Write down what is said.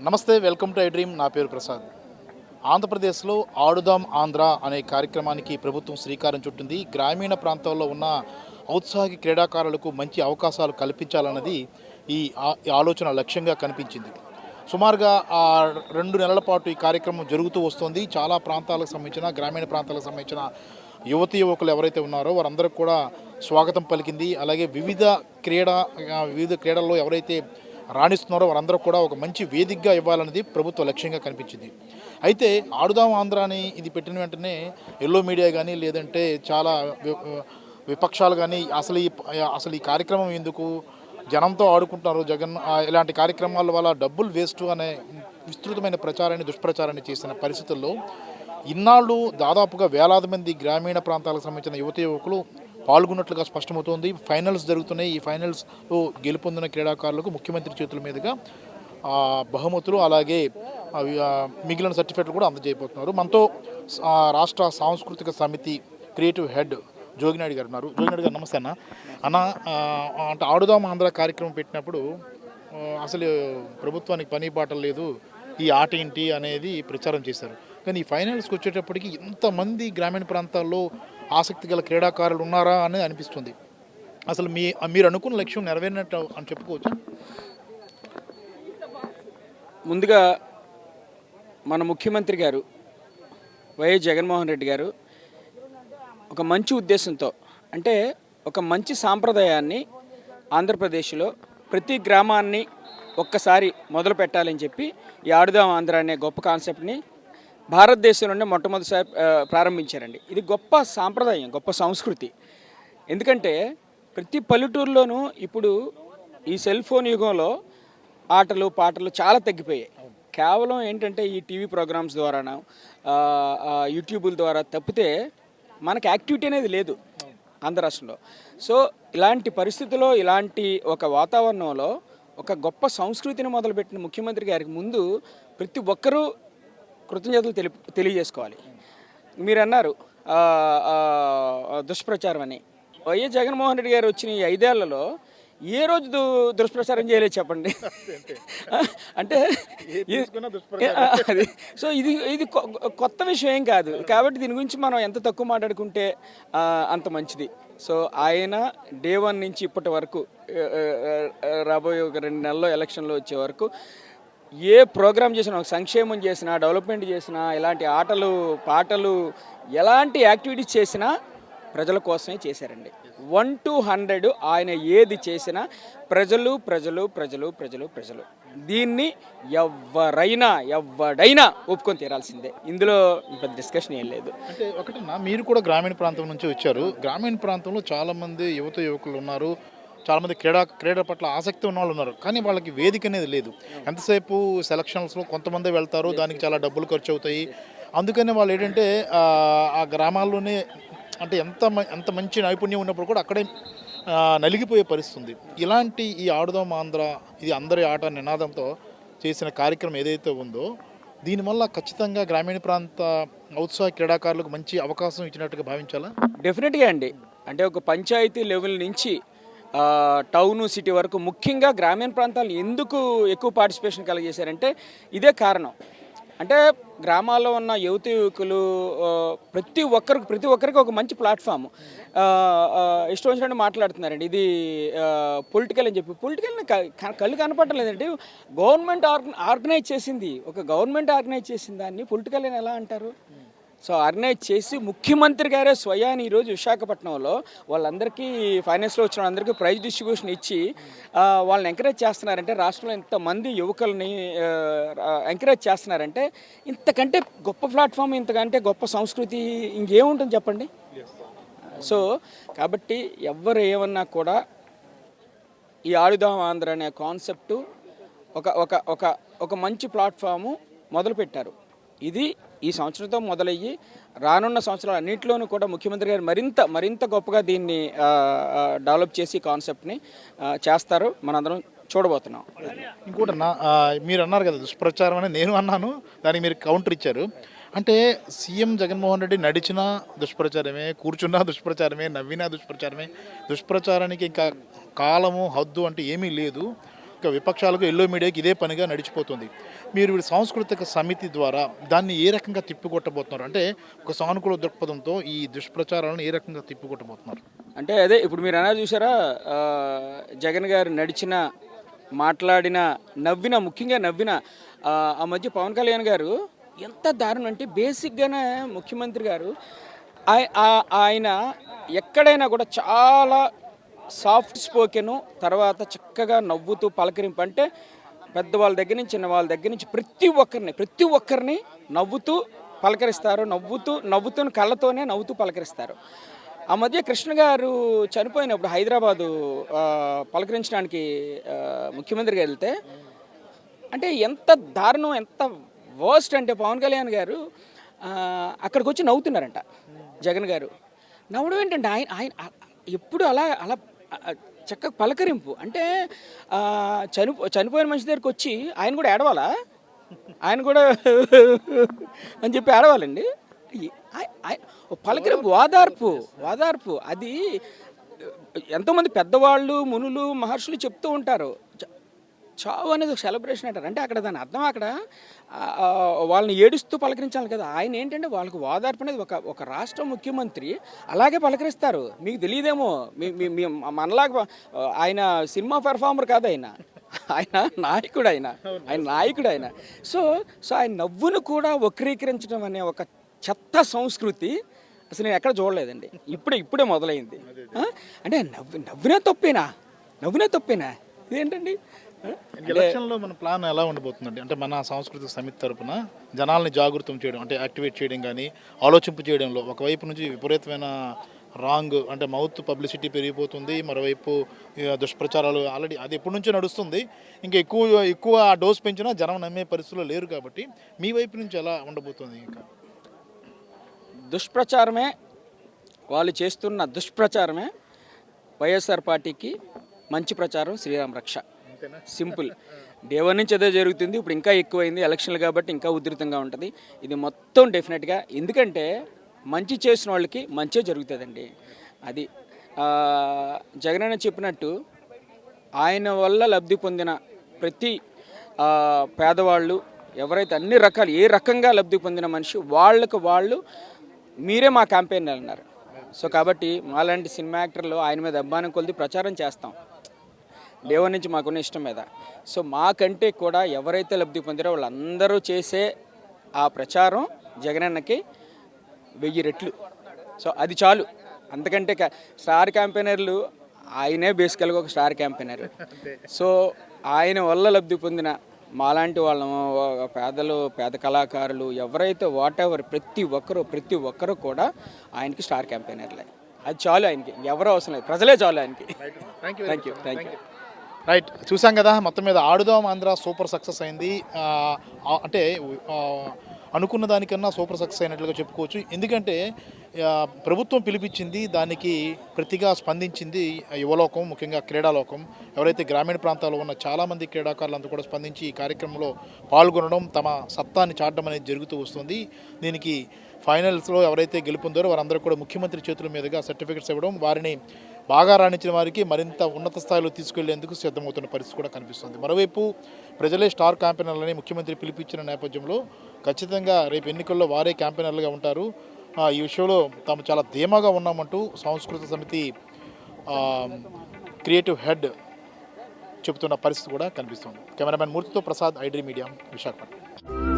నమస్తే, welcome to I dream. నా పేరు ప్రసాద్. ఆంధ్రప్రదేశ్లో ఆడుదాం ఆంధ్ర అనే కార్యక్రమానికి ప్రభుత్వం శ్రీకారం చుట్టింది. గ్రామీణ ప్రాంతాల్లో ఉన్న ఔత్సాహిక క్రీడాకారులకు మంచి అవకాశాలు కల్పించాలన్నది ఈ ఆలోచన లక్ష్యంగా కనిపించింది. సుమారుగా 2 నెలల పాటు ఈ కార్యక్రమం జరుగుతూ వస్తుంది. చాలా ప్రాంతాలకు సంబంధించిన గ్రామీణ ప్రాంతాలకు సంబంధించిన యువకులు ఎవరైతే ఉన్నారో వారందరికీ కూడా స్వాగతం పలికింది. అలాగే వివిధ క్రీడల్లో ఎవరైతే రాణిస్తున్నారో వారందరూ కూడా ఒక మంచి వేదికగా ఇవ్వాలన్నది ప్రభుత్వ లక్ష్యంగా కనిపించింది. అయితే ఆడుదాం ఆంధ్ర అని ఇది పెట్టిన వెంటనే ఎల్లో మీడియా కానీ లేదంటే చాలా విపక్షాలు కానీ అసలు ఈ కార్యక్రమం ఎందుకు, జనంతో ఆడుకుంటున్నారు జగన్, ఇలాంటి కార్యక్రమాల వల్ల డబ్బులు వేస్ట్ అనే విస్తృతమైన దుష్ప్రచారాన్ని చేసిన పరిస్థితుల్లో ఇన్నాళ్ళు దాదాపుగా వేలాది మంది గ్రామీణ ప్రాంతాలకు సంబంధించిన యువకులు పాల్గొన్నట్లుగా స్పష్టమవుతోంది. ఫైనల్స్ జరుగుతున్నాయి. ఈ ఫైనల్స్లో గెలుపొందిన క్రీడాకారులకు ముఖ్యమంత్రి చేతుల మీదుగా బహుమతులు అలాగే మిగిలిన సర్టిఫికెట్లు కూడా అందజేయబోతున్నారు. మనతో రాష్ట్ర సాంస్కృతిక సమితి క్రియేటివ్ హెడ్ జోగినాయుడు గారు ఉన్నారు. జోగినాయుడు గారు నమస్తే అన్న. అంటే ఆడుదాం ఆంధ్ర కార్యక్రమం పెట్టినప్పుడు అసలు ప్రభుత్వానికి పని పాటలు లేదు, ఈ ఆట ఏంటి అనేది ప్రచారం చేశారు. కానీ ఈ ఫైనల్స్కి వచ్చేటప్పటికి ఇంతమంది గ్రామీణ ప్రాంతాల్లో ఆసక్తి గల క్రీడాకారులు ఉన్నారా అనేది అనిపిస్తుంది. అసలు మీరు అనుకున్న లక్ష్యం నెరవేరినట్టు అని చెప్పుకోవచ్చా? ముందుగా మన ముఖ్యమంత్రి గారు వైఎస్ జగన్మోహన్ రెడ్డి గారు ఒక మంచి ఉద్దేశంతో, అంటే ఒక మంచి సాంప్రదాయాన్ని ఆంధ్రప్రదేశ్లో ప్రతి గ్రామాన్ని ఒక్కసారి మొదలు పెట్టాలని చెప్పి ఈ ఆడుదాం ఆంధ్ర అనే గొప్ప కాన్సెప్ట్ని భారతదేశంలోనే మొట్టమొదటిసారి ప్రారంభించారండి. ఇది గొప్ప సాంప్రదాయం, గొప్ప సంస్కృతి. ఎందుకంటే ప్రతి పల్లెటూరులోనూ ఇప్పుడు ఈ సెల్ ఫోన్ యుగంలో ఆటలు పాటలు చాలా తగ్గిపోయాయి. కేవలం ఏంటంటే ఈ టీవీ ప్రోగ్రామ్స్ ద్వారానో యూట్యూబుల ద్వారా తప్పితే మనకు యాక్టివిటీ అనేది లేదు ఆంధ్ర రాష్ట్రంలో. సో ఇలాంటి పరిస్థితుల్లో, ఇలాంటి ఒక వాతావరణంలో ఒక గొప్ప సంస్కృతిని మొదలుపెట్టిన ముఖ్యమంత్రి గారికి ముందు ప్రతి ఒక్కరూ కృతజ్ఞతలు తెలియజేసుకోవాలి. మీరు అన్నారు దుష్ప్రచారం అని. వైఎస్ జగన్మోహన్ రెడ్డి గారు వచ్చిన ఈ 5 ఏళ్లలో ఏ రోజు దుష్ప్రచారం చేయలేదు చెప్పండి. అంటే అది సో ఇది కొత్త విషయం ఏం కాదు. కాబట్టి దీని గురించి మనం ఎంత తక్కువ మాట్లాడుకుంటే అంత మంచిది. సో ఆయన డే 1 నుంచి ఇప్పటి వరకు రాబోయే ఒక 2 నెలల్లో ఎలక్షన్లో వచ్చే వరకు ఏ ప్రోగ్రామ్ చేసినా, సంక్షేమం చేసినా, డెవలప్మెంట్ చేసినా, ఇలాంటి ఆటలు పాటలు ఎలాంటి యాక్టివిటీస్ చేసినా ప్రజల కోసమే చేశారండి. 1 to 100 ఆయన ఏది చేసినా ప్రజలు ప్రజలు ప్రజలు ప్రజలు ప్రజలు దీన్ని ఎవడైనా ఒప్పుకొని తీరాల్సిందే. ఇందులో పెద్ద డిస్కషన్ ఏం లేదు. అంటే ఒకటన్నా, మీరు కూడా గ్రామీణ ప్రాంతం నుంచి వచ్చారు. గ్రామీణ ప్రాంతంలో చాలామంది యువకులు ఉన్నారు, చాలామంది క్రీడ పట్ల ఆసక్తి ఉన్న వాళ్ళు ఉన్నారు. కానీ వాళ్ళకి వేదిక అనేది లేదు. ఎంతసేపు సెలక్షన్స్లో కొంతమంది వెళ్తారు, దానికి చాలా డబ్బులు ఖర్చు అవుతాయి. అందుకని వాళ్ళు ఏంటంటే ఆ గ్రామాల్లోనే అంటే ఎంత మంచి నైపుణ్యం ఉన్నప్పుడు కూడా అక్కడే నలిగిపోయే పరిస్థితి ఉంది. ఇలాంటి ఈ ఆడుదాం ఆంధ్ర, ఇది అందరి ఆట నినాదంతో చేసిన కార్యక్రమం ఏదైతే ఉందో దీనివల్ల ఖచ్చితంగా గ్రామీణ ప్రాంత ఔత్సాహిక క్రీడాకారులకు మంచి అవకాశం ఇచ్చినట్టుగా భావించాలా? డెఫినెట్గా అండి. అంటే ఒక పంచాయతీ లెవెల్ నుంచి టౌను సిటీ వరకు ముఖ్యంగా గ్రామీణ ప్రాంతాలను ఎందుకు ఎక్కువ పార్టిసిపేషన్ కలిగేశారంటే ఇదే కారణం. అంటే గ్రామాల్లో ఉన్న యువకులు ప్రతి ఒక్కరికి ఒక మంచి ప్లాట్ఫామ్ ఇష్టం వచ్చినట్టు మాట్లాడుతున్నారండి. ఇది పొలిటికల్ అని చెప్పి పొలిటికల్ని కళ్ళు కనపడటం లేదండి. గవర్నమెంట్ ఆర్గనైజ్ చేసింది, ఒక గవర్నమెంట్ ఆర్గనైజ్ చేసిన దాన్ని పొలిటికల్ అని ఎలా అంటారు? సో ఆర్గనైజ్ చేసి ముఖ్యమంత్రి గారే స్వయాన్ని ఈరోజు విశాఖపట్నంలో వాళ్ళందరికీ ఫైనాన్స్లో వచ్చిన అందరికీ ప్రైజ్ డిస్ట్రిబ్యూషన్ ఇచ్చి వాళ్ళని ఎంకరేజ్ చేస్తున్నారంటే, రాష్ట్రంలో ఇంతమంది యువకుల్ని ఎంకరేజ్ చేస్తున్నారంటే ఇంతకంటే గొప్ప ప్లాట్ఫామ్, ఇంతకంటే గొప్ప సంస్కృతి ఇంకేముంటుంది చెప్పండి. సో కాబట్టి ఎవరు ఏమన్నా కూడా ఈ ఆడుదాం ఆంధ్ర అనే కాన్సెప్టు ఒక మంచి ప్లాట్ఫాము మొదలుపెట్టారు. ఇది ఈ సంవత్సరంతో మొదలయ్యి రానున్న సంవత్సరాలు అన్నింటిలోనూ కూడా ముఖ్యమంత్రి గారు మరింత గొప్పగా దీన్ని డెవలప్ చేసి కాన్సెప్ట్ని చేస్తారు. మనందరం చూడబోతున్నాం. ఇంకోటన్నా, మీరు అన్నారు కదా దుష్ప్రచారం అని, నేను అన్నాను, దానికి మీరు కౌంటర్ ఇచ్చారు. అంటే సీఎం జగన్మోహన్ రెడ్డి నడిచినా దుష్ప్రచారమే, కూర్చున్నా దుష్ప్రచారమే, నవ్వినా దుష్ప్రచారమే. దుష్ప్రచారానికి ఇంకా కాలము హద్దు అంటే ఏమీ లేదు. విపక్షాలకు ఎల్లో మీడియాకి ఇదే పనిగా నడిచిపోతుంది. మీరు ఈ సాంస్కృతిక సమితి ద్వారా దాన్ని ఏ రకంగా తిప్పికొట్టబోతున్నారు? అంటే ఒక సానుకూల దృక్పథంతో ఈ దుష్ప్రచారాలను ఏ రకంగా తిప్పికొట్టబోతున్నారు? అంటే అదే ఇప్పుడు మీరు అన్నారు చూసారా, జగన్ గారు నడిచిన, మాట్లాడిన, నవ్విన, ముఖ్యంగా నవ్విన ఆ మధ్య పవన్ కళ్యాణ్ గారు ఎంత దారుణం అంటే బేసిక్గానే ముఖ్యమంత్రి గారు ఆయన ఎక్కడైనా కూడా చాలా సాఫ్ట్ స్పోకెను, తర్వాత చక్కగా నవ్వుతూ పలకరింపు. అంటే పెద్దవాళ్ళ దగ్గర నుంచి చిన్న వాళ్ళ దగ్గర నుంచి ప్రతి ఒక్కరిని నవ్వుతూ పలకరిస్తారు, నవ్వుతూ కళ్ళతోనే నవ్వుతూ పలకరిస్తారు. ఆ మధ్య కృష్ణ గారు చనిపోయినప్పుడు హైదరాబాదు పలకరించడానికి ముఖ్యమంత్రి గారు వెళ్తే అంటే ఎంత దారుణం, ఎంత వర్స్ట్ అంటే పవన్ కళ్యాణ్ గారు అక్కడికి వచ్చి నవ్వుతున్నారంట. జగన్ గారు నవ్వడం ఏంటంటే ఆయన ఎప్పుడు అలా అలా చక్కగా పలకరింపు. అంటే చనిపోయిన మనిషి దగ్గరికి వచ్చి ఆయన కూడా ఏడవాలా, ఆయన కూడా అని చెప్పి ఏడవాలండి. పలకరింపు, వాదార్పు అది ఎంతోమంది పెద్దవాళ్ళు, మునులు, మహర్షులు చెప్తూ ఉంటారు. చావు అనేది ఒక సెలబ్రేషన్ అంటారు. అంటే అక్కడ దాని అర్థం అక్కడ వాళ్ళని ఏడుస్తూ పలకరించాలి కదా. ఆయన ఏంటంటే వాళ్ళకు వాదార్పు అనేది ఒక రాష్ట్ర ముఖ్యమంత్రి అలాగే పలకరిస్తారు. మీకు తెలియదేమో, మనలాగా ఆయన సినిమా పెర్ఫార్మర్ కాదు, ఆయన నాయకుడు ఆయన. సో ఆయన నవ్వును కూడా వక్రీకరించడం అనే ఒక చెత్త సంస్కృతి అసలు నేను ఎక్కడ చూడలేదండి. ఇప్పుడే మొదలైంది. అంటే నవ్వునే తప్పేనా ఇదేంటండి? ఎలక్షన్లో మన ప్లాన్ ఎలా ఉండబోతుందండి? అంటే మన సాంస్కృతిక సమితి తరపున జనాల్ని జాగృతం చేయడం, అంటే యాక్టివేట్ చేయడం కానీ ఆలోచింపు చేయడంలో ఒకవైపు నుంచి విపరీతమైన రాంగ్ అంటే మౌత్ పబ్లిసిటీ పెరిగిపోతుంది, మరోవైపు దుష్ప్రచారాలు ఆల్రెడీ అది ఎప్పటి నుంచో నడుస్తుంది. ఇంకా ఎక్కువ డోస్ పెంచినా జనం నమ్మే పరిస్థితుల్లో లేరు. కాబట్టి మీ వైపు నుంచి ఎలా ఉండబోతుంది? ఇంకా దుష్ప్రచారమే, వాళ్ళు చేస్తున్న దుష్ప్రచారమే వైఎస్ఆర్ పార్టీకి మంచి ప్రచారం, శ్రీరామ్ రక్ష. సింపుల్. డే 1 నుంచి అదే జరుగుతుంది. ఇప్పుడు ఇంకా ఎక్కువైంది, ఎలక్షన్లు కాబట్టి ఇంకా ఉధృతంగా ఉంటుంది ఇది మొత్తం డెఫినెట్గా. ఎందుకంటే మంచి చేసిన వాళ్ళకి మంచే జరుగుతుందండి. అది జగనన్న చెప్పినట్టు ఆయన వల్ల లబ్ధి పొందిన ప్రతి పేదవాళ్ళు ఎవరైతే అన్ని రకాలు ఏ రకంగా లబ్ధి పొందిన మనిషి వాళ్ళు మీరే మా క్యాంపెయిన్ అన్నారు. సో కాబట్టి మాలాంటి సినిమా యాక్టర్లు ఆయన మీద అభిమానం కొలిది ప్రచారం చేస్తాం డే 1 నుంచి మాకున్న ఇష్టం మీద. సో మాకంటే కూడా ఎవరైతే లబ్ధి పొందారో వాళ్ళందరూ చేసే ఆ ప్రచారం జగనన్నకి 1000 రెట్లు. సో అది చాలు. అంతకంటే స్టార్ క్యాంపెయినర్లు ఆయనే బేసికల్గా ఒక స్టార్ క్యాంపెయినర్. సో ఆయన వల్ల లబ్ధి పొందిన మాలాంటి వాళ్ళ పేద కళాకారులు ఎవరైతే వాటెవర్ ప్రతి ఒక్కరు కూడా ఆయనకి స్టార్ క్యాంపెయినర్లే. అది చాలు ఆయనకి, ఎవరు అవసరం లేదు, ప్రజలే చాలు ఆయనకి. Thank you. రైట్, చూసాం కదా. మొత్తం మీద ఆడుదాం ఆంధ్ర సూపర్ సక్సెస్ అయింది. అంటే అనుకున్న దానికన్నా సూపర్ సక్సెస్ అయినట్లుగా చెప్పుకోవచ్చు. ఎందుకంటే ప్రభుత్వం పిలిపించింది, దానికి ప్రతిగా స్పందించింది యువలోకం, ముఖ్యంగా క్రీడాలోకం. ఎవరైతే గ్రామీణ ప్రాంతాల్లో ఉన్న చాలామంది క్రీడాకారులంతా కూడా స్పందించి ఈ కార్యక్రమంలో పాల్గొనడం, తమ సత్తాన్ని చాటడం అనేది జరుగుతూ వస్తుంది. దీనికి ఫైనల్స్లో ఎవరైతే గెలుపొందారో వారందరూ కూడా ముఖ్యమంత్రి చేతుల మీదుగా సర్టిఫికెట్స్ ఇవ్వడం, వారిని బాగా రాణించిన వారికి మరింత ఉన్నత స్థాయిలో తీసుకెళ్లేందుకు సిద్ధమవుతున్న పరిస్థితి కూడా కనిపిస్తుంది. మరోవైపు ప్రజలే స్టార్ క్యాంపెయినర్లని ముఖ్యమంత్రి పిలిపించిన నేపథ్యంలో ఖచ్చితంగా రేపు ఎన్నికల్లో వారే క్యాంపెయినర్లుగా ఉంటారు. ఈ విషయంలో తాము చాలా ధీమాగా ఉన్నామంటూ సాంస్కృతిక సమితి క్రియేటివ్ హెడ్ చెబుతున్న పరిస్థితి కూడా కనిపిస్తుంది. కెమెరామెన్ మూర్తితో ప్రసాద్, ఐడ్రీ మీడియా, విశాఖపట్నం.